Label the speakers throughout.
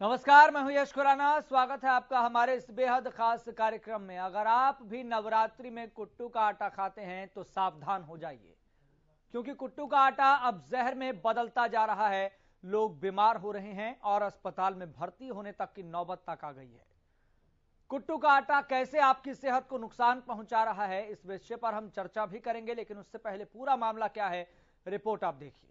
Speaker 1: नमस्कार, मैं हूं यश खुराना। स्वागत है आपका हमारे इस बेहद खास कार्यक्रम में। अगर आप भी नवरात्रि में कुट्टू का आटा खाते हैं तो सावधान हो जाइए, क्योंकि कुट्टू का आटा अब जहर में बदलता जा रहा है। लोग बीमार हो रहे हैं और अस्पताल में भर्ती होने तक की नौबत तक आ गई है। कुट्टू का आटा कैसे आपकी सेहत को नुकसान पहुंचा रहा है, इस विषय पर हम चर्चा भी करेंगे, लेकिन उससे पहले पूरा मामला क्या है, रिपोर्ट आप देखिए।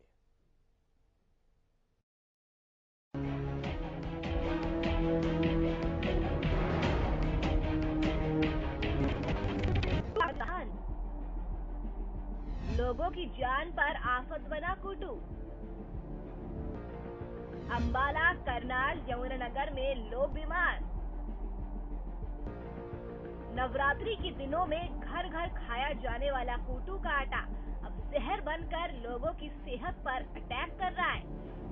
Speaker 2: लोगों की जान पर आफत बना कुट्टू। अंबाला, करनाल, यमुनानगर में लोग बीमार। नवरात्रि के दिनों में घर घर खाया जाने वाला कुट्टू का आटा अब जहर बनकर लोगों की सेहत पर अटैक कर रहा है।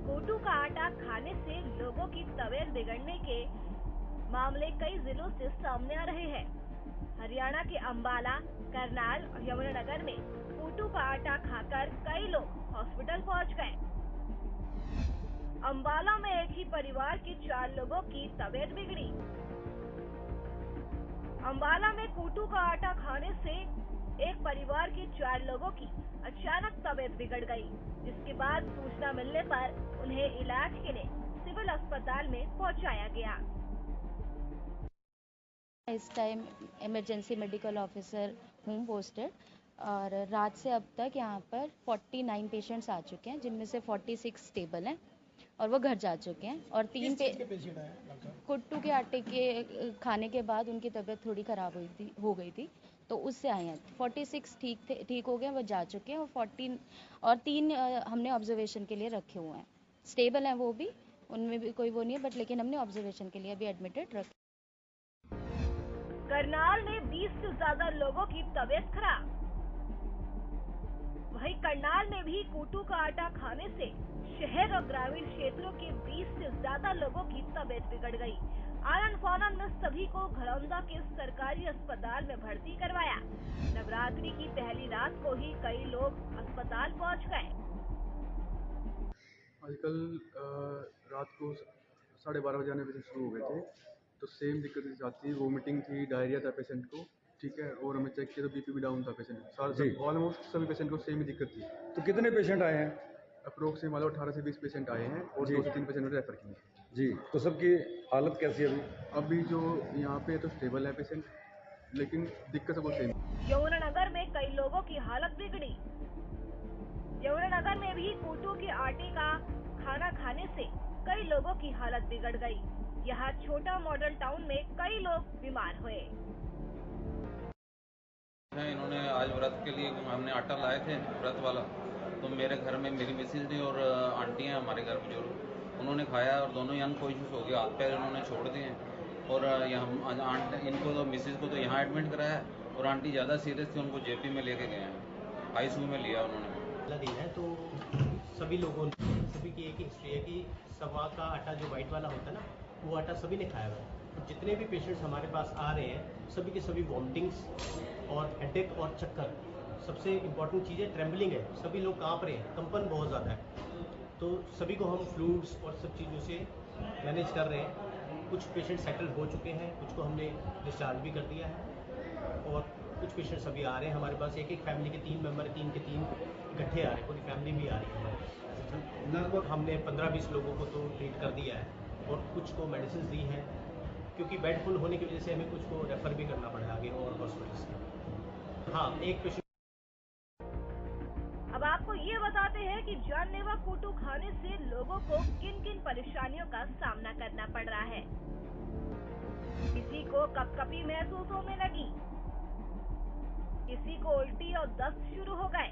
Speaker 2: कुट्टू का आटा खाने से लोगों की तबीयत बिगड़ने के मामले कई जिलों से सामने आ रहे हैं। हरियाणा के अंबाला, करनाल और यमुनानगर में कुट्टू का आटा खाकर कई लोग हॉस्पिटल पहुंच गए। अंबाला में एक ही परिवार के 4 लोगों की तबीयत बिगड़ी। अंबाला में कुट्टू का आटा खाने से एक परिवार के 4 लोगों की अचानक तबीयत बिगड़ गई, जिसके बाद सूचना मिलने पर उन्हें इलाज के लिए सिविल अस्पताल में पहुंचाया गया।
Speaker 3: इस टाइम इमरजेंसी मेडिकल ऑफिसर हूँ पोस्टेड, और रात से अब तक यहाँ पर 49 पेशेंट्स आ चुके हैं, जिनमें से 46 स्टेबल हैं और वो घर जा चुके हैं। और 3 कुट्टू के आटे के खाने के बाद उनकी तबीयत थोड़ी ख़राब हो गई थी, तो उससे आए हैं। 46 ठीक हो गए, वो जा चुके हैं। और 3 हमने ऑब्जर्वेशन के लिए रखे हुए हैं। स्टेबल हैं वो भी, उनमें भी कोई वो नहीं है, बट लेकिन हमने ऑब्जर्वेशन के लिए अभी एडमिटेड रखे।
Speaker 2: करनाल में 20 से ज्यादा लोगों की तबीयत खराब। वहीं करनाल में भी कुट्टू का आटा खाने से शहर और ग्रामीण क्षेत्रों के 20 से ज्यादा लोगों की तबीयत बिगड़ गई। आनन फानन में सभी को घरौंदा के सरकारी अस्पताल में भर्ती करवाया। नवरात्रि की पहली रात को ही कई लोग अस्पताल पहुंच गए।
Speaker 4: आजकल रात को 12:30 बजे आने पेशेंट शुरू हो गए थे, तो सेम दिक्कत आती, वोमिटिंग थी, डायरिया था पेशेंट को, ठीक है। और हमें चेक किया तो बीपी भी डाउन था पेशेंट। ऑलमोस्ट सभी पेशेंट को सेम ही दिक्कत थी।
Speaker 5: तो कितने पेशेंट आए हैं?
Speaker 4: अप्रोक्स मान लो 18 से 20 पेशेंट आए हैं और 2 से 3 पेशेंट रेफर किए
Speaker 5: जी। तो सबकी हालत कैसी है
Speaker 4: अभी जो यहाँ पे तो स्टेबल है पेशेंट, लेकिन दिक्कत सबको सेम।
Speaker 2: यमुनानगर में कई लोगों की हालत बिगड़ी। यमुनानगर में भी कुट्टू के आटे का खाना खाने से कई लोगों की हालत बिगड़ गई। यहाँ छोटा मॉडल टाउन में कई लोग बीमार हुए।
Speaker 6: इन्होंने आज व्रत के लिए हमने आटा लाए थे व्रत वाला, तो मेरे घर में मेरी मिसेज ने और आंटी हैं हमारे घर बुजुर्ग, उन्होंने खाया और दोनों ही अनकॉन्शियस हो गए, हाथ पैर उन्होंने छोड़ दिए। और यहाँ इनको तो मिसेज को तो यहाँ एडमिट कराया, और आंटी ज़्यादा सीरियस थी, उनको जेपी में लेके गए हैं, आईसीयू में लिया उन्होंने।
Speaker 7: दिन है तो सभी की एक ही हिस्ट्री है कि सवा का आटा जो वाइट वाला होता है ना, वो आटा सभी ने खाया हुआ है। तो जितने भी पेशेंट्स हमारे पास आ रहे हैं, सभी के सभी वॉमिटिंग्स और हेडेक और चक्कर, सबसे इम्पॉर्टेंट चीज़ है ट्रेम्बलिंग है, सभी लोग कांप रहे हैं, कंपन बहुत ज़्यादा है। तो सभी को हम फ्लूइड्स और सब चीज़ों से मैनेज कर रहे हैं। कुछ पेशेंट सेटल हो चुके हैं, कुछ को हमने डिस्चार्ज भी कर दिया है, और कुछ पेशेंट्स अभी आ रहे हैं हमारे पास। एक फैमिली के 3 मेंबर, 3 के 3 इकट्ठे आ रहे हैं, पूरी फैमिली भी आ रही है। लगभग हमने 15-20 लोगों को तो ट्रीट कर दिया है, और कुछ को मेडिसिन दी है, क्योंकि बेड फुल होने की वजह से हमें कुछ को रेफ़र भी करना पड़ा आगे और हॉस्पिटल्स। हाँ, एक पेशेंट।
Speaker 2: अब आपको ये बताते हैं कि जानलेवा कुट्टू खाने से लोगों को किन किन परेशानियों का सामना करना पड़ रहा है। किसी को कपकपी महसूस होने लगी, किसी को उल्टी और दस्त शुरू हो गए,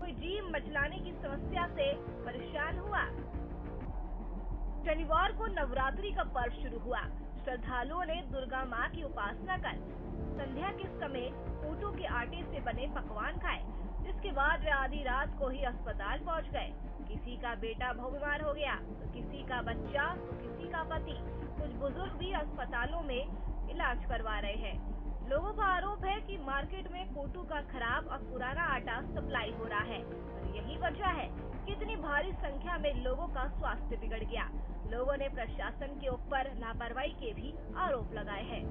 Speaker 2: कोई जीभ मचलाने की समस्या से परेशान हुआ। शनिवार को नवरात्रि का पर्व शुरू हुआ। श्रद्धालुओं ने दुर्गा माँ की उपासना कर संध्या के समय कुट्टू के आटे से बने पकवान खाए, जिसके बाद वे आधी रात को ही अस्पताल पहुंच गए। किसी का बेटा बहुत बीमार हो गया, तो किसी का बच्चा, तो किसी का पति। कुछ बुजुर्ग भी अस्पतालों में इलाज करवा रहे हैं। लोगों का आरोप है कि मार्केट में कोटू का खराब और पुराना आटा सप्लाई हो रहा है और यही वजह है कि इतनी भारी संख्या में लोगों का स्वास्थ्य बिगड़ गया। लोगों ने प्रशासन के ऊपर लापरवाही के भी आरोप लगाए हैं।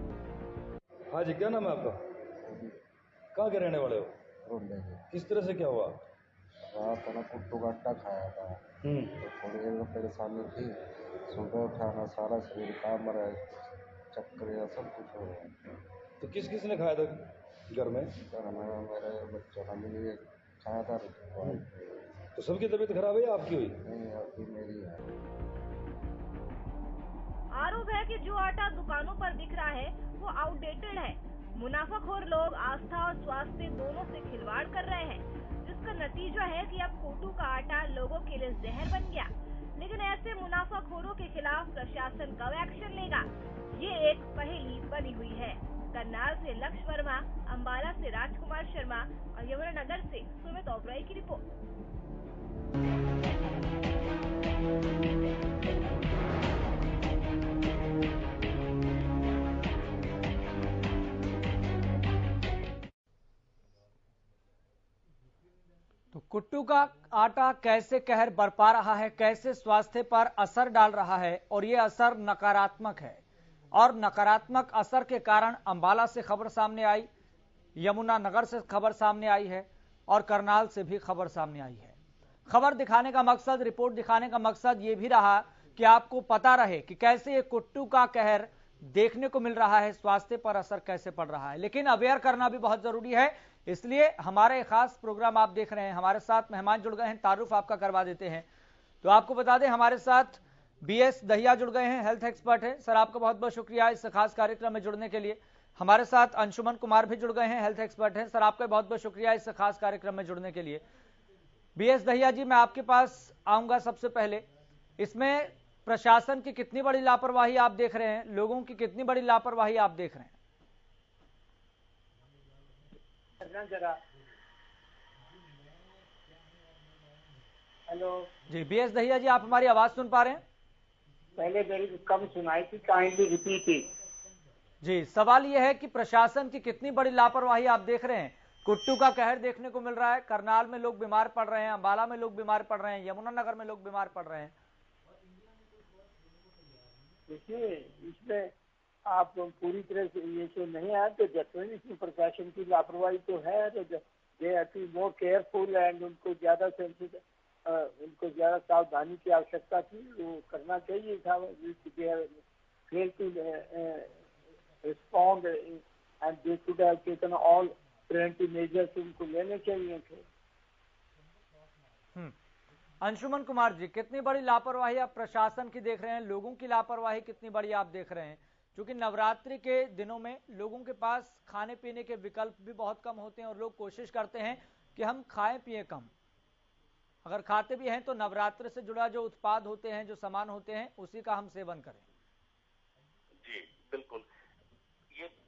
Speaker 5: हाँ जी, क्या नाम है आपका? कहाँ के रहने वाले हो? किस तरह से क्या हुआ?
Speaker 8: रात को कुट्टू का आटा खाया था तो थोड़ी देर परेशानी थी। सुबह उठाना सारा शरीर काम रहा है, चक्कर या सब कुछ हो रहा है।
Speaker 5: तो किस किस ने खाया था घर में?
Speaker 8: घर में मेरे बच्चों का मिली खाया था।
Speaker 5: तो सबकी तबीयत खराब है या आपकी हुई?
Speaker 8: नहीं, अभी मेरी है।
Speaker 2: आरोप है कि जो आटा दुकानों पर बिक रहा है वो आउटडेटेड है। मुनाफाखोर लोग आस्था और स्वास्थ्य दोनों से खिलवाड़ कर रहे हैं, जिसका नतीजा है कि अब कोटू का आटा लोगों के लिए जहर बन गया। लेकिन ऐसे मुनाफाखोरों के खिलाफ प्रशासन कब एक्शन लेगा, ये एक पहेली बनी हुई है। करनाल से लक्ष्य वर्मा, अंबाला से राजकुमार शर्मा और यमुनानगर से सुमित ओबराय की रिपोर्ट।
Speaker 1: तो कुट्टू का आटा कैसे कहर बरपा रहा है, कैसे स्वास्थ्य पर असर डाल रहा है, और ये असर नकारात्मक है। और नकारात्मक असर के कारण अंबाला से खबर सामने आई, यमुनानगर से खबर सामने आई है और करनाल से भी खबर सामने आई है। खबर दिखाने का मकसद, रिपोर्ट दिखाने का मकसद ये भी रहा कि आपको पता रहे कि कैसे ये कुट्टू का कहर देखने को मिल रहा है, स्वास्थ्य पर असर कैसे पड़ रहा है। लेकिन अवेयर करना भी बहुत जरूरी है, इसलिए हमारे खास प्रोग्राम आप देख रहे हैं। हमारे साथ मेहमान जुड़ गए हैं, तारुफ आपका करवा देते हैं। तो आपको बता दें, हमारे साथ बीएस दहिया जुड़ गए हैं, हेल्थ एक्सपर्ट हैं। सर, आपका बहुत बहुत शुक्रिया इस खास कार्यक्रम में जुड़ने के लिए। हमारे साथ अंशुमन कुमार भी जुड़ गए हैं, हेल्थ एक्सपर्ट हैं। सर, आपका बहुत बहुत शुक्रिया इस खास कार्यक्रम में जुड़ने के लिए। बीएस दहिया जी, मैं आपके पास आऊंगा। सबसे पहले, इसमें प्रशासन की कितनी बड़ी लापरवाही आप देख रहे हैं, लोगों की कितनी बड़ी लापरवाही आप देख रहे हैं?
Speaker 9: जरा हेलो
Speaker 1: जी, बीएस दहिया जी, आप हमारी आवाज सुन पा रहे हैं?
Speaker 9: पहले मेरी कम सुनाई थी, काइंडली रिपीट।
Speaker 1: जी, सवाल यह है कि प्रशासन की कितनी बड़ी लापरवाही आप देख रहे हैं। कुट्टू का कहर देखने को मिल रहा है, करनाल में लोग बीमार पड़ रहे हैं, अंबाला में लोग बीमार पड़ रहे हैं, यमुनानगर में लोग बीमार पड़ रहे हैं।
Speaker 9: देखिए, इसमें आप पूरी तरह से ये से नहीं आए तो डेफिनेटली इसमें प्रशासन की लापरवाही तो है। तो they have to be more careful and उनको ज्यादा उनको ज्यादा सावधानी की आवश्यकता थी, वो करना चाहिए था। Fail to respond and they should have taken all preventive measures, उनको लेने चाहिए थे।
Speaker 1: अंशुमन कुमार जी, कितनी बड़ी लापरवाही आप प्रशासन की देख रहे हैं, लोगों की लापरवाही कितनी बड़ी आप देख रहे हैं? क्योंकि नवरात्रि के दिनों में लोगों के पास खाने पीने के विकल्प भी बहुत कम होते हैं और लोग कोशिश करते हैं कि हम खाएं पिए कम। अगर खाते भी हैं तो नवरात्रि से जुड़ा जो उत्पाद होते हैं, जो सामान होते हैं, उसी का हम सेवन करें।
Speaker 10: जी बिल्कुल,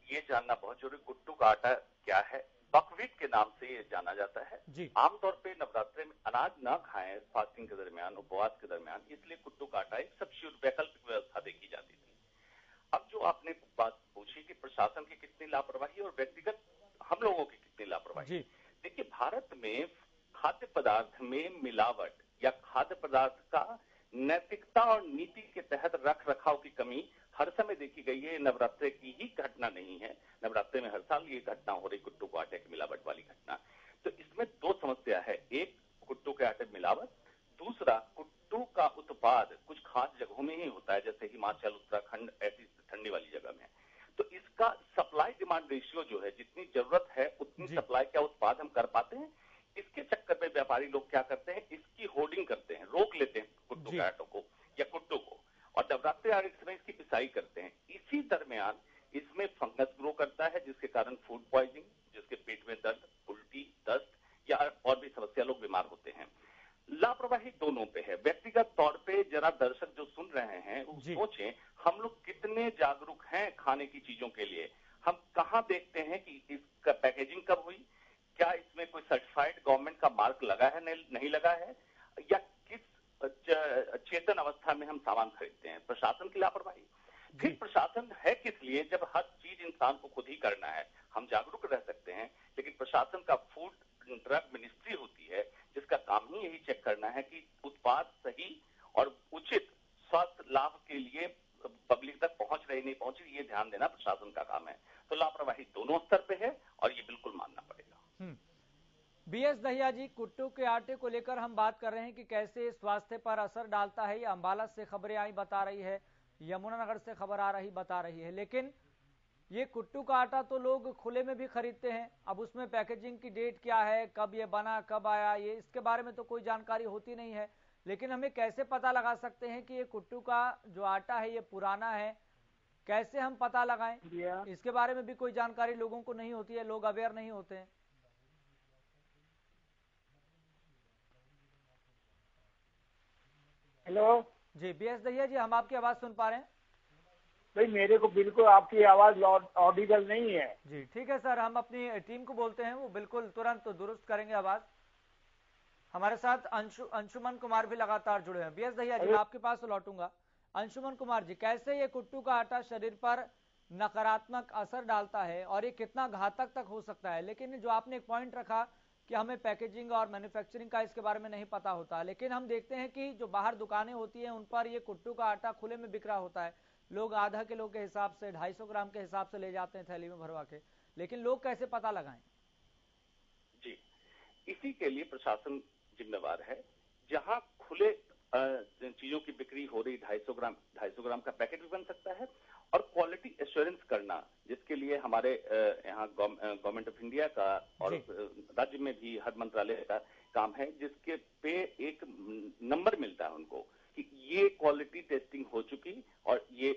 Speaker 10: ये जानना बहुत जरूरी। कुट्टू का आटा क्या है? बकव्हीट के नाम से ये जाना जाता है। आमतौर पे नवरात्रि में अनाज ना खाएं फास्टिंग के दरमियान, उपवास के दरमियान, इसलिए कुट्टू का आटा एक सब्स्टिट्यूट वैकल्पिक व्यवस्था देखी जाती थी। अब जो आपने बात पूछी कि प्रशासन की कितनी लापरवाही और व्यक्तिगत हम लोगों की कितनी लापरवाही, देखिए भारत में खाद्य पदार्थ में मिलावट या खाद्य पदार्थ का नैतिकता और नीति के तहत रख रखाव की कमी हर समय देखी गई है। नवरात्रि की ही घटना नहीं है, नवरात्रि में हर साल ये घटना हो रही, कुट्टू के आटे की मिलावट वाली घटना। तो इसमें दो समस्या है, एक कुट्टू के आटे मिलावट, दूसरा कुट्टू का उत्पाद कुछ खास जगहों में ही होता है, जैसे हिमाचल, उत्तराखंड, ऐसी ठंडी वाली जगह में। तो इसका सप्लाई डिमांड रेशियो जो है, जितनी जरूरत है उतनी सप्लाई क्या उत्पाद हम कर पाते हैं? इसके चक्कर में व्यापारी लोग क्या करते हैं, इसकी होर्डिंग करते हैं, रोक लेते हैं कुट्टू के आटों को या कुट्टू को, और नवरात्रि आने के समय इसकी पिसाई करते हैं। इसी दरमियान इसमें फंगस ग्रो करता है, जिसके कारण फूड पॉइजनिंग, जिसके पेट में दर्द, उल्टी, दस्त या और भी समस्या, लोग बीमार होते हैं। लापरवाही दोनों पे है। व्यक्तिगत तौर पे जरा दर्शक जो सुन रहे हैं वो सोचें, हम लोग कितने जागरूक हैं खाने की चीजों के लिए। हम कहाँ देखते हैं कि इसका पैकेजिंग कब हुई, क्या इसमें कोई सर्टिफाइड गवर्नमेंट का मार्क लगा है नहीं लगा है, या किस चेतन अवस्था में हम सामान खरीदते हैं। प्रशासन की लापरवाही। फिर प्रशासन है किस लिए, जब हर चीज इंसान को खुद ही करना है। ड्रग मिनिस्ट्री होती है, जिसका काम ही यही चेक करना है कि उत्पाद सही और उचित स्वास्थ्य लाभ के लिए पब्लिक तक पहुंच रही नहीं पहुंच रही, ये ध्यान देना प्रशासन का काम है। तो लापरवाही दोनों स्तर पे है और ये बिल्कुल मानना पड़ेगा।
Speaker 1: बीएस दहिया जी, कुट्टू के आटे को लेकर हम बात कर रहे हैं कि कैसे स्वास्थ्य पर असर डालता है। ये अंबाला से खबरें आई बता रही है, यमुनानगर से खबर आ रही बता रही है, लेकिन ये कुट्टू का आटा तो लोग खुले में भी खरीदते हैं। अब उसमें पैकेजिंग की डेट क्या है, कब ये बना, कब आया, ये इसके बारे में तो कोई जानकारी होती नहीं है। लेकिन हमें कैसे पता लगा सकते हैं कि ये कुट्टू का जो आटा है ये पुराना है, कैसे हम पता लगाएं? इसके बारे में भी कोई जानकारी लोगों को नहीं होती है, लोग अवेयर नहीं होते हैं।
Speaker 9: हेलो
Speaker 1: जी बीएस दहिया जी, हम आपकी आवाज सुन पा रहे हैं।
Speaker 9: भाई मेरे को बिल्कुल आपकी आवाज ऑडिबल नहीं है।
Speaker 1: जी ठीक है सर, हम अपनी टीम को बोलते हैं, वो बिल्कुल तुरंत दुरुस्त करेंगे आवाज। हमारे साथ अंशुमन कुमार भी लगातार जुड़े हैं। बीएस दहिया जी, मैं आपके पास लौटूंगा। अंशुमन कुमार जी, कैसे ये कुट्टू का आटा शरीर पर नकारात्मक असर डालता है और ये कितना घातक तक हो सकता है? लेकिन जो आपने एक पॉइंट रखा कि हमें पैकेजिंग और मैन्युफैक्चरिंग का इसके बारे में नहीं पता होता, लेकिन हम देखते हैं कि जो बाहर दुकानें होती हैं उन पर ये कुट्टू का आटा खुले में बिक रहा होता है। लोग आधा किलो के हिसाब से, 250 ग्राम के हिसाब से ले जाते हैं थैली में भरवा के, लेकिन लोग कैसे पता लगाएं?
Speaker 10: जी, इसी के लिए प्रशासन जिम्मेवार है। जहां खुले चीजों की बिक्री हो रही, 250 ग्राम का पैकेट भी बन सकता है, और क्वालिटी एश्योरेंस करना, जिसके लिए हमारे यहाँ गवर्नमेंट ऑफ इंडिया का और राज्य में भी हर मंत्रालय का काम है, जिसके पे एक नंबर मिलता है उनको कि ये क्वालिटी टेस्टिंग हो चुकी और ये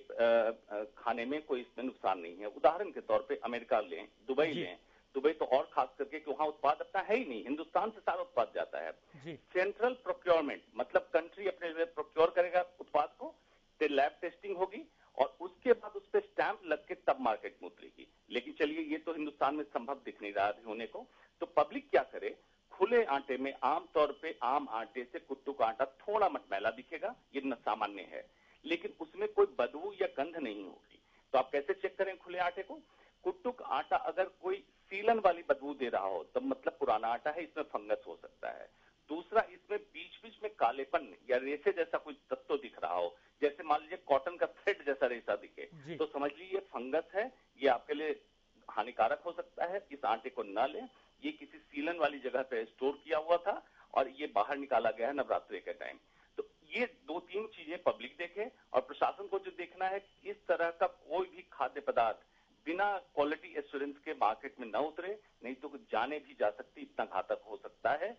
Speaker 10: खाने में कोई इसमें नुकसान नहीं है। उदाहरण के तौर पे अमेरिका लें, दुबई लें, दुबई तो और खास करके कि वहां उत्पाद अपना है ही नहीं, हिंदुस्तान से सारा उत्पाद जाता है। सेंट्रल प्रोक्योरमेंट मतलब कंट्री अपने लिए प्रोक्योर करेगा उत्पाद को, फिर लैब टेस्टिंग होगी और उसके बाद उस पर स्टैंप लग के तब मार्केट में उतरेगी। लेकिन चलिए, ये तो हिंदुस्तान में संभव दिख नहीं रहा होने को, तो पब्लिक क्या करे, खुले आटे में आमतौर पे आम आटे से कुट्टू का आटा थोड़ा मटमैला दिखेगा, ये सामान्य है, लेकिन उसमें कोई बदबू या गंध नहीं होगी। तो आप कैसे चेक करें खुले आटे को? कुट्टू का आटा अगर कोई सीलन वाली बदबू दे रहा हो तब मतलब पुराना आटा है, इसमें फंगस हो सकता है। दूसरा, इसमें बीच बीच में कालेपन या रेसे जैसा कोई तत्व दिख रहा हो, जैसे मान लीजिए कॉटन का थ्रेड जैसा रेसा दिखे, तो समझ लीजिए फंगस है, ये आपके लिए हानिकारक हो सकता है। इस आटे को न लें, ये किसी सीलन वाली जगह पे स्टोर किया हुआ था और ये बाहर निकाला गया है नवरात्रि के टाइम। तो ये 2-3 चीजें पब्लिक देखे और प्रशासन को जो देखना है, इस तरह का कोई भी खाद्य पदार्थ बिना क्वालिटी एश्योरेंस के मार्केट में न उतरे, नहीं तो जाने भी जा सकती, इतना घातक हो सकता है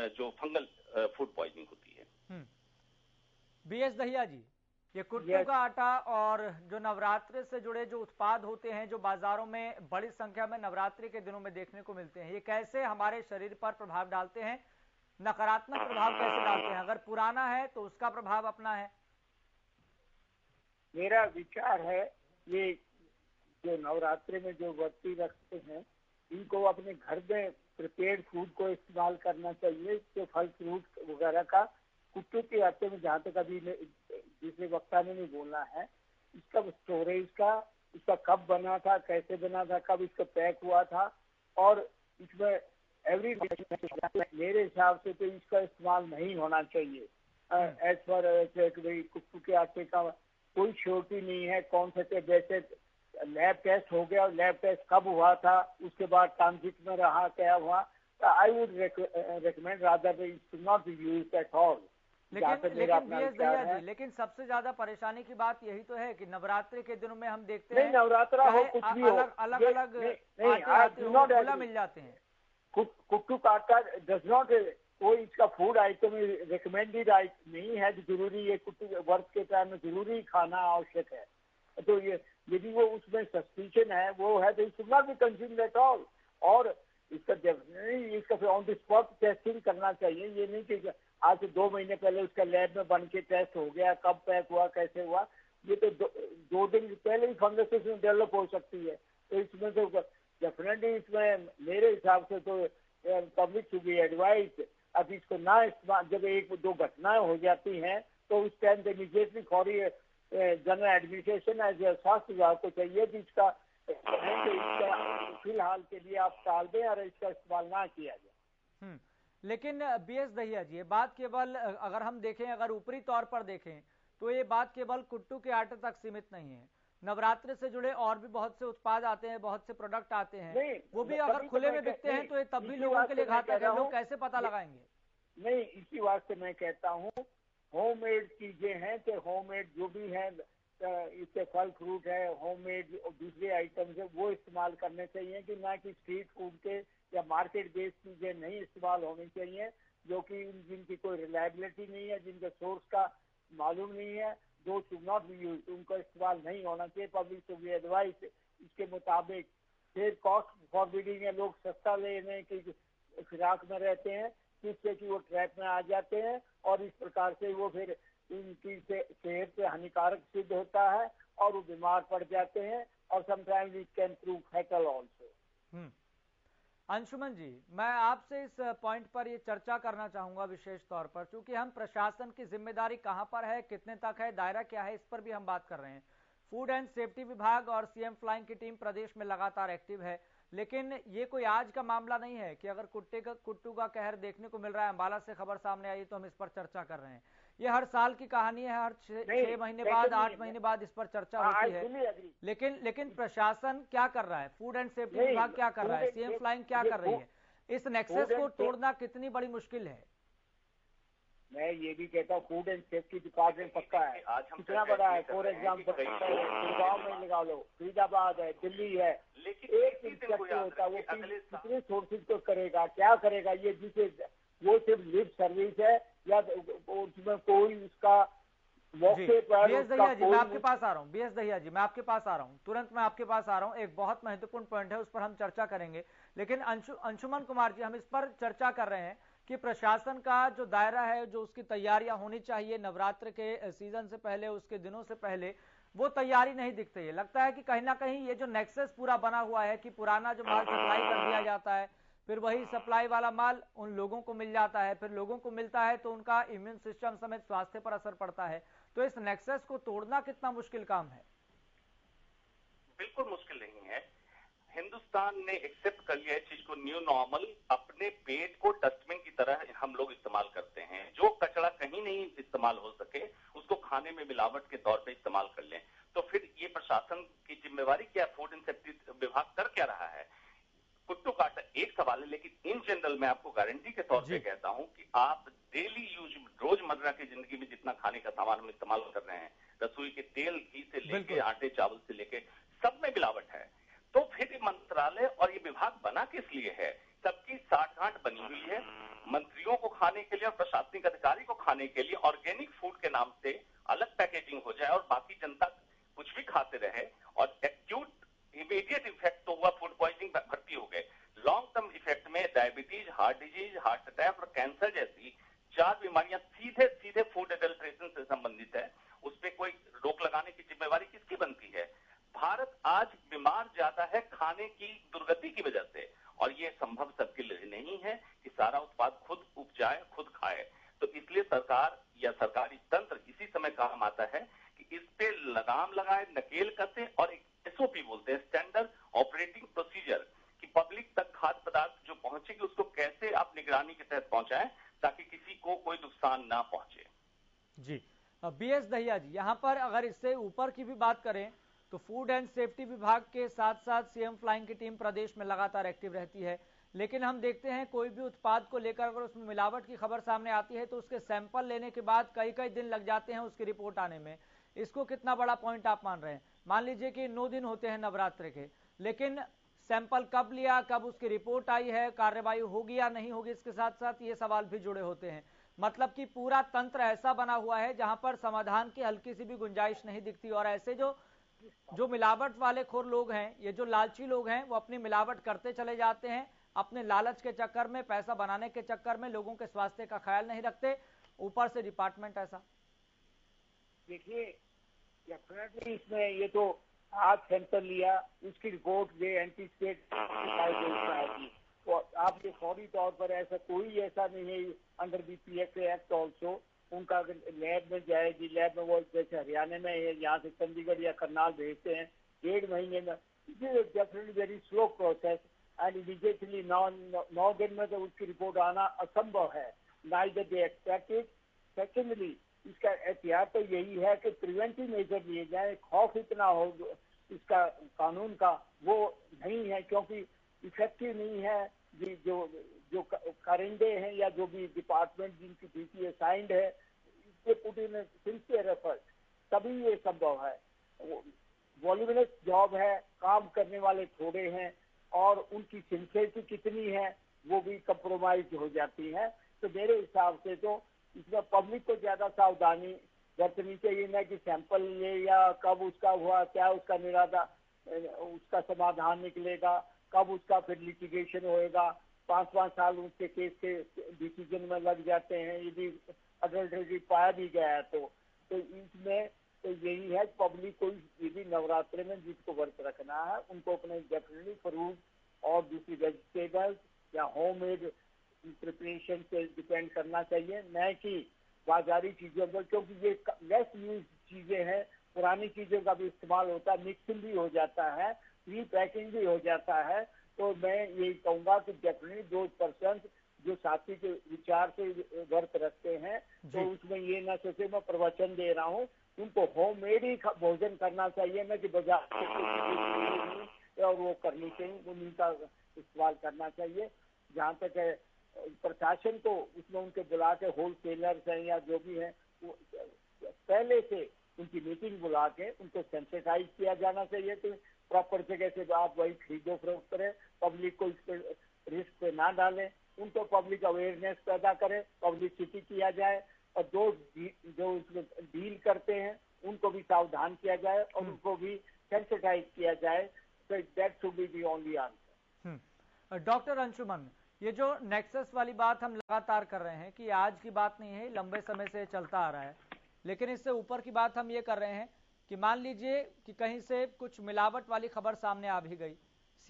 Speaker 10: जो फंगल फूड पॉइजनिंग होती है।
Speaker 1: बीएस दहिया जी, ये कुट्टू का आटा और जो नवरात्रि से जुड़े जो उत्पाद होते हैं, जो बाजारों में बड़ी संख्या में नवरात्रि के दिनों में देखने को मिलते हैं, ये कैसे हमारे शरीर पर प्रभाव डालते हैं? नकारात्मक प्रभाव कैसे डालते हैं? अगर पुराना है तो उसका प्रभाव अपना है।
Speaker 9: मेरा विचार है, ये जो नवरात्रि में जो व्रती रखते हैं, इनको अपने घर में प्रिपेयर्ड फूड को इस्तेमाल करना चाहिए। जो फल फ्रूट वगैरह का कुट्टू के आटे में, जहाँ तक अभी जिसे वक्ता ने नहीं बोला है, इसका स्टोरेज का, इसका कब बना था, कैसे बना था, कब इसका पैक हुआ था, और इसमें एवरी मेरे हिसाब से तो इसका इस्तेमाल नहीं होना चाहिए। एज पर कुट्टू के आटे का कोई श्योरिटी नहीं है कौन से, जैसे लैब टेस्ट हो गया, लैब टेस्ट कब हुआ था, उसके बाद ट्रांजिट में रहा, क्या हुआ, तो I would recommend rather it should not be used at all.
Speaker 1: लेकिन सबसे ज्यादा परेशानी की बात यही तो है कि नवरात्रि के दिनों में हम देखते हैं,
Speaker 9: नवरात्रा हो कुछ भी हो,
Speaker 1: अलग अलग मिल जाते हैं।
Speaker 9: कुट्टू का आटा डज नॉट, कोई इसका फूड आइटम रिकमेंडेड नहीं है जरूरी ये कुट्टू वर्ष के टाइम में जरूरी खाना आवश्यक है। तो ये यदि वो उसमें सस्पिशन है, वो है, तो it should not be consumed at all. और इसका डेफिनेटली इसका फिर ऑन द स्पॉट टेस्टिंग करना चाहिए। ये नहीं कि आज से 2 महीने पहले उसका लैब में बन के टेस्ट हो गया, कब पैक हुआ, कैसे हुआ, ये तो 2 दिन पहले ही फंगस इसमें डेवलप हो सकती है। तो इसमें तो डेफिनेटली, इसमें मेरे हिसाब से तो पब्लिक टू बी एडवाइज, अब इसको ना इस्तेमाल, जब 1-2 घटनाएं हो जाती हैं तो उस टाइम पे इमीडिएटली फौरी जनरल एडमिनिस्ट्रेशन एज स्वास्थ्य विभाग को चाहिए कि इसका फिलहाल के लिए आप टाल दें और इसका इस्तेमाल ना किया जाए।
Speaker 1: लेकिन बीएस दहिया जी, ये बात केवल अगर हम देखें, अगर ऊपरी तौर पर देखें तो ये बात केवल कुट्टू के आटे तक सीमित नहीं है। नवरात्र से जुड़े और भी बहुत से उत्पाद आते हैं, बहुत से प्रोडक्ट आते हैं, वो भी अगर खुले में बिकते हैं तो ये तब भी लोगों के लिए घातक है। लोग कैसे पता लगाएंगे?
Speaker 9: नहीं, इसी वास्ते मैं कहता हूँ होममेड चीजें हैं तो होममेड जो भी है, इससे फल फ्रूट है, होममेड दूसरे आइटम्स है, वो इस्तेमाल करने चाहिए कि ना कि स्ट्रीट फूड के या मार्केट बेस्ड चीजें नहीं इस्तेमाल होनी चाहिए, जो कि जिनकी कोई रिलायबिलिटी नहीं है, जिनके सोर्स का मालूम नहीं है। दो शुड नॉट बी यूज, उनका इस्तेमाल नहीं होना चाहिए। पब्लिक टू बी एडवाइस इसके मुताबिक। फिर कॉस्ट फॉरबिडिंग है, लोग सस्ता लेने की फिराक में रहते हैं, जिससे कि वो ट्रैप में आ जाते हैं और इस प्रकार से वो फिर उनकी सेहत से हानिकारक सिद्ध होता है और वो बीमार पड़ जाते हैं और sometimes it can prove fatal also.
Speaker 1: Anshuman ji, मैं आपसे इस पॉइंट पर ये चर्चा करना चाहूंगा विशेष तौर पर, क्योंकि हम प्रशासन की जिम्मेदारी कहां पर है, कितने तक है, दायरा क्या है, इस पर भी हम बात कर रहे हैं। फूड एंड सेफ्टी विभाग और सीएम फ्लाइंग की टीम प्रदेश में लगातार एक्टिव है, लेकिन ये कोई आज का मामला नहीं है कि अगर कुट्टू का कहर देखने को मिल रहा है। अंबाला से खबर सामने आई तो हम इस पर चर्चा कर रहे हैं। ये हर साल की कहानी है, हर 6 महीने बाद, 8 महीने बाद इस पर चर्चा होती है। लेकिन प्रशासन क्या कर रहा है, फूड एंड सेफ्टी विभाग क्या कर रहा है, सीएम फ्लाइंग क्या कर रही है, इस नेक्सस को तोड़ना कितनी बड़ी मुश्किल है?
Speaker 9: मैं ये भी कहता हूँ फूड एंड सेफ्टी डिपार्टमेंट पक्का है, कितना बड़ा है। फॉर एग्जाम्पल गुड़गांव में लगा लो, फरीदाबाद है, दिल्ली है, एक इंस्पेक्टर होता है, वो कितने सोर्सेज को करेगा, क्या करेगा? ये जिसे वो सिर्फ लिप सर्विस है या उसमें कोई उसका मौके पर।
Speaker 1: बीएस दहिया जी, मैं आपके पास आ रहा हूँ। बीएस दहिया जी, मैं आपके पास आ रहा हूँ, तुरंत मैं आपके पास आ रहा हूँ। एक बहुत महत्वपूर्ण पॉइंट है, उस पर हम चर्चा करेंगे, लेकिन अंशुमन कुमार जी, हम इस पर चर्चा कर रहे हैं कि प्रशासन का जो दायरा है, जो उसकी तैयारियां होनी चाहिए नवरात्र के सीजन से पहले, उसके दिनों से पहले, वो तैयारी नहीं दिखती है। लगता है कि कहीं ना कहीं ये जो नेक्सस पूरा बना हुआ है कि पुराना जो माल सप्लाई कर दिया जाता है, फिर वही सप्लाई वाला माल उन लोगों को मिल जाता है, फिर लोगों को मिलता है तो उनका इम्यून सिस्टम समेत स्वास्थ्य पर असर पड़ता है। तो इस नेक्सस को तोड़ना कितना मुश्किल काम है?
Speaker 10: बिल्कुल मुश्किल नहीं है। हिंदुस्तान ने एक्सेप्ट कर लिया है चीज को, न्यू नॉर्मल। अपने पेट को डस्टबिन की तरह हम लोग इस्तेमाल करते हैं। जो कचरा कहीं नहीं इस्तेमाल हो सके उसको खाने में मिलावट के तौर पे इस्तेमाल कर लें। तो फिर ये प्रशासन की जिम्मेवारी क्या? फूड एंड सेफ्टी विभाग कर क्या रहा है? कुट्टू काटा एक सवाल है, लेकिन इन जनरल मैं आपको गारंटी के तौर पे कहता हूं कि आप डेली यूज, रोजमर्रा की जिंदगी में जितना खाने का सामान हम इस्तेमाल कर रहे हैं, रसोई के तेल, घी से लेके आटे चावल से लेके सब में मिलावट है। तो फिर ये मंत्रालय और ये विभाग बना किस लिए है? सबकी साठगांठ बनी हुई है, मंत्रियों को खाने के लिए और प्रशासनिक अधिकारी को खाने के लिए। ऑर्गेनिक फूड के नाम से अलग पैकेजिंग हो जाए और बाकी जनता कुछ भी खाते रहे, और एक्यूट इमीडिएट इफेक्ट तो हुआ, फूड पॉइजनिंग भर्ती हो गए। लॉन्ग टर्म इफेक्ट में diabetes, heart disease, heart attack और कैंसर जैसी 4 बीमारियां सीधे सीधे फूड एडल्ट्रेशन से संबंधित है। उस पर कोई रोक लगाने की जिम्मेवारी किसकी बनती है? भारत आज बीमार ज्यादा है खाने की दुर्गति की वजह से, और ये संभव सबके लिए नहीं है कि सारा उत्पाद खुद उपजाए, खुद खाए। तो इसलिए सरकार या सरकारी तंत्र इसी समय काम आता है कि इस पे लगाम लगाए, नकेल कसे और एक एसओपी बोलते हैं, स्टैंडर्ड ऑपरेटिंग प्रोसीजर, कि पब्लिक तक खाद्य पदार्थ जो पहुंचेगी उसको कैसे आप निगरानी के तहत पहुंचाएं ताकि किसी को कोई नुकसान ना पहुंचे।
Speaker 1: जी, बीएस दहिया जी, यहाँ पर अगर इससे ऊपर की भी बात करें तो फूड एंड सेफ्टी विभाग के साथ साथ सीएम फ्लाइंग की टीम प्रदेश में लगातार एक्टिव रहती है, लेकिन हम देखते हैं कोई भी उत्पाद को लेकर अगर उसमें मिलावट की खबर सामने आती है तो उसके सैंपल लेने के बाद कई कई दिन लग जाते हैं उसकी रिपोर्ट आने में। इसको कितना बड़ा पॉइंट आप मान रहे हैं? मान लीजिए कि 9 दिन होते हैं नवरात्र के, लेकिन सैंपल कब लिया, कब उसकी रिपोर्ट आई है, कार्रवाई होगी या नहीं होगी, इसके साथ साथ ये सवाल भी जुड़े होते हैं। मतलब कि पूरा तंत्र ऐसा बना हुआ है जहां पर समाधान की हल्की सी भी गुंजाइश नहीं दिखती, और ऐसे जो मिलावट वाले खोर लोग हैं, ये जो लालची लोग हैं, वो अपनी मिलावट करते चले जाते हैं, अपने लालच के चक्कर में, पैसा बनाने के चक्कर में लोगों के स्वास्थ्य का ख्याल नहीं रखते, ऊपर से डिपार्टमेंट ऐसा।
Speaker 9: देखिए, डेफिनेटली इसमें ये तो आज सैंपल लिया, उसकी रिपोर्ट दे, एंटीस्टेट आएगी, तो आपके फौरी तौर पर ऐसा कोई ऐसा नहीं है अंडर बीपीएफ एक्ट ऑल्सो। उनका अगर लैब में जाएगी, लैब में वो जैसे हरियाणा में है, यहाँ से चंडीगढ़ या करनाल भेजते हैं 1.5 महीने में। Definitely very slow process. And immediately 9 दिन में तो उसकी रिपोर्ट आना असंभव है, नाइदर दे एक्सपेक्टेड। सेकेंडली, इसका एहतियात तो यही है कि प्रिवेंटिव मेजर लिए जाए। खौफ इतना हो इसका कानून का वो नहीं है, क्योंकि इफेक्टिव नहीं है। जो कारिंदे हैं या जो भी डिपार्टमेंट जिनकी ड्यूटी असाइंड है, इससे पुट इन सिंसियर एफर्ट, तभी ये संभव है। वॉल्यूमिनस जॉब है, काम करने वाले थोड़े हैं और उनकी सिंसियरिटी कितनी है वो भी कंप्रोमाइज हो जाती है। तो मेरे हिसाब से तो इसमें पब्लिक को ज्यादा सावधानी बरतनी चाहिए, न कि सैंपल ले या कब उसका हुआ, क्या उसका उसका समाधान निकलेगा, कब उसका फिर लिटिगेशन होएगा। 5-5 साल उसके केस के डिसीजन में लग जाते हैं, यदि अडल्टरी पाया भी गया है तो इसमें तो यही है, पब्लिक को यदि नवरात्रि में जिसको व्रत रखना है उनको अपने डेफिनेटली फ्रूट और दूसरी वेजिटेबल्स या होममेड प्रिपरेशन से डिपेंड करना चाहिए, न कि बाजारी चीजों पर, क्योंकि ये लेस यूज चीजें हैं। पुरानी चीजों का भी इस्तेमाल होता है, मिक्सिंग भी हो जाता है, प्री पैकिंग भी हो जाता है। तो मैं यही कहूंगा कि डेफिनेटली 2% जो साथी के विचार से व्रत रखते हैं तो उसमें ये ना सोचे मैं प्रवचन दे रहा हूँ, उनको होममेड ही भोजन करना चाहिए, न कि बाजार और वो करनी चाहिए, उन्हीं का इस्तेमाल करना चाहिए। जहाँ तक है प्रशासन को उसमें उनके बुला के होलसेलर्स हैं या जो भी हैं पहले से उनकी मीटिंग बुला के उनको सेंसिटाइज किया जाना चाहिए कि प्रॉपर जगह से आप वही खरीदो फरोख्त करें, पब्लिक को इस पर रिस्क पे ना डालें, उनको पब्लिक अवेयरनेस पैदा करें, पब्लिसिटी किया जाए और जो उसमें डील करते हैं उनको भी सावधान किया जाए और उनको भी सेंसिटाइज किया जाए। तो that should be the only answer.
Speaker 1: Doctor Anshuman, ये जो नेक्सस वाली बात हम लगातार कर रहे हैं कि आज की बात नहीं है, लंबे समय से चलता आ रहा है, लेकिन इससे ऊपर की बात हम ये कर रहे हैं कि मान लीजिए कि कहीं से कुछ मिलावट वाली खबर सामने आ भी गई,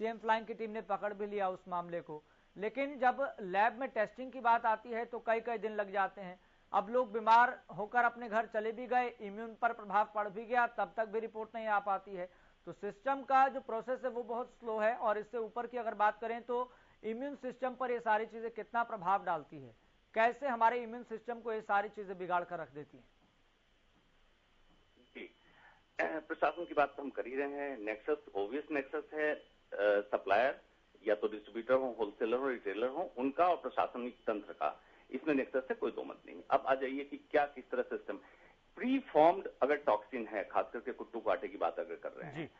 Speaker 1: सीएम फ्लाइंग की टीम ने पकड़ भी लिया उस मामले को, लेकिन जब लैब में टेस्टिंग की बात आती है तो कई दिन लग जाते हैं। अब लोग बीमार होकर अपने घर चले भी गए, इम्यून पर प्रभाव पड़ भी गया, तब तक भी रिपोर्ट नहीं आ पाती है। तो सिस्टम का जो प्रोसेस है वो बहुत स्लो है। और इससे ऊपर की अगर बात करें तो इम्यून सिस्टम पर ये सारी चीजें कितना प्रभाव डालती है, कैसे हमारे इम्यून सिस्टम को ये सारी चीजें बिगाड़ कर रख देती हैं?
Speaker 10: प्रशासन की बात तो हम कर ही रहे हैं। नेक्सस ऑब्वियस नेक्सस है, सप्लायर या तो डिस्ट्रीब्यूटर हो, होलसेलर हो, रिटेलर हो, उनका और प्रशासनिक तंत्र का, इसमें नेक्सस से कोई दो मत नहीं। अब आ जाइए कि क्या किस तरह सिस्टम प्री फॉर्म्ड अगर टॉक्सिन है, खास करके कुट्टू काटे की बात अगर कर रहे हैं,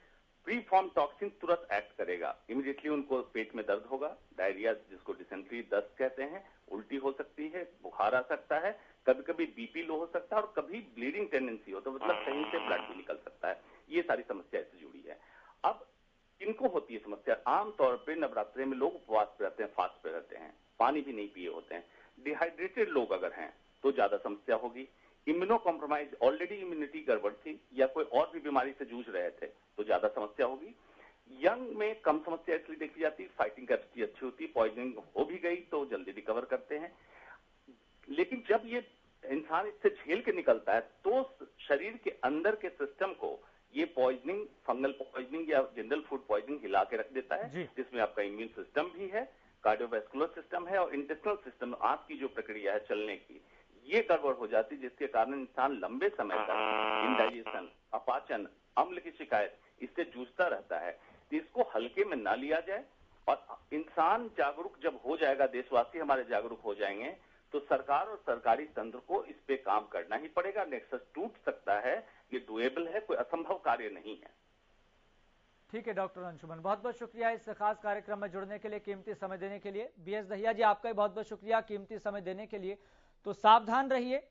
Speaker 10: प्री फॉर्म टॉक्सिन तुरंत एक्ट करेगा, इमीडिएटली उनको पेट में दर्द होगा, डायरिया जिसको डिसेंट्री दस्त कहते हैं, उल्टी हो सकती है, बुखार आ सकता है, कभी कभी बीपी लो हो सकता है और कभी ब्लीडिंग टेंडेंसी हो, तो मतलब कहीं से ब्लड भी निकल सकता है। ये सारी समस्या इससे जुड़ी है। अब किनको होती है समस्या? आमतौर पर नवरात्रि में लोग उपवास पे रहते हैं, फास्ट पे रहते हैं, पानी भी नहीं पिए होते हैं, डिहाइड्रेटेड लोग अगर हैं तो ज्यादा समस्या होगी। इम्यूनो कॉम्प्रोमाइज, ऑलरेडी इम्यूनिटी गड़बड़ थी या कोई और भी बीमारी से जूझ रहे थे तो ज्यादा समस्या होगी। यंग में कम समस्या इसलिए देखी जाती है, फाइटिंग कैपेसिटी अच्छी होती है, पॉइजनिंग हो भी गई तो जल्दी रिकवर करते हैं। लेकिन जब ये इंसान इससे झेल के निकलता है तो शरीर के अंदर के सिस्टम को ये पॉइजनिंग, फंगल पॉइजनिंग या जनरल फूड पॉइजनिंग हिला के रख देता है, जिसमें आपका इम्यून सिस्टम भी है, कार्डियोवैस्कुलर सिस्टम है और इंटेस्टिनल सिस्टम, आंत की जो प्रक्रिया है चलने की, ये गड़बड़ हो जाती है, जिसके कारण इंसान लंबे समय तक इंडाइजेशन, अपाचन, अम्ल की शिकायत इससे जूझता रहता है। तो इसको हल्के में ना लिया जाए और इंसान जागरूक जब हो जाएगा, देशवासी हमारे जागरूक हो जाएंगे तो सरकार और सरकारी तंत्र को इस पे काम करना ही पड़ेगा। नेक्सस टूट सकता है, ये डुएबल है, कोई असंभव कार्य नहीं है।
Speaker 1: ठीक है डॉक्टर अंशुमन, बहुत बहुत शुक्रिया इस खास कार्यक्रम में जुड़ने के लिए, कीमती समय देने के लिए। बीएस दहिया जी, आपका भी बहुत बहुत शुक्रिया कीमती समय देने के लिए। तो सावधान रहिए,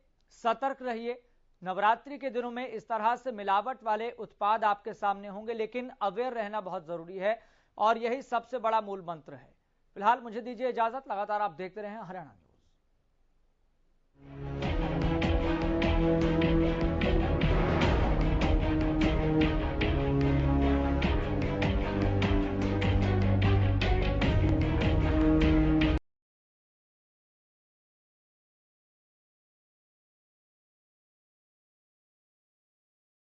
Speaker 1: सतर्क रहिए। नवरात्रि के दिनों में इस तरह से मिलावट वाले उत्पाद आपके सामने होंगे, लेकिन अवेयर रहना बहुत जरूरी है और यही सबसे बड़ा मूल मंत्र है। फिलहाल मुझे दीजिए इजाजत, लगातार आप देखते रहें हरियाणा न्यूज।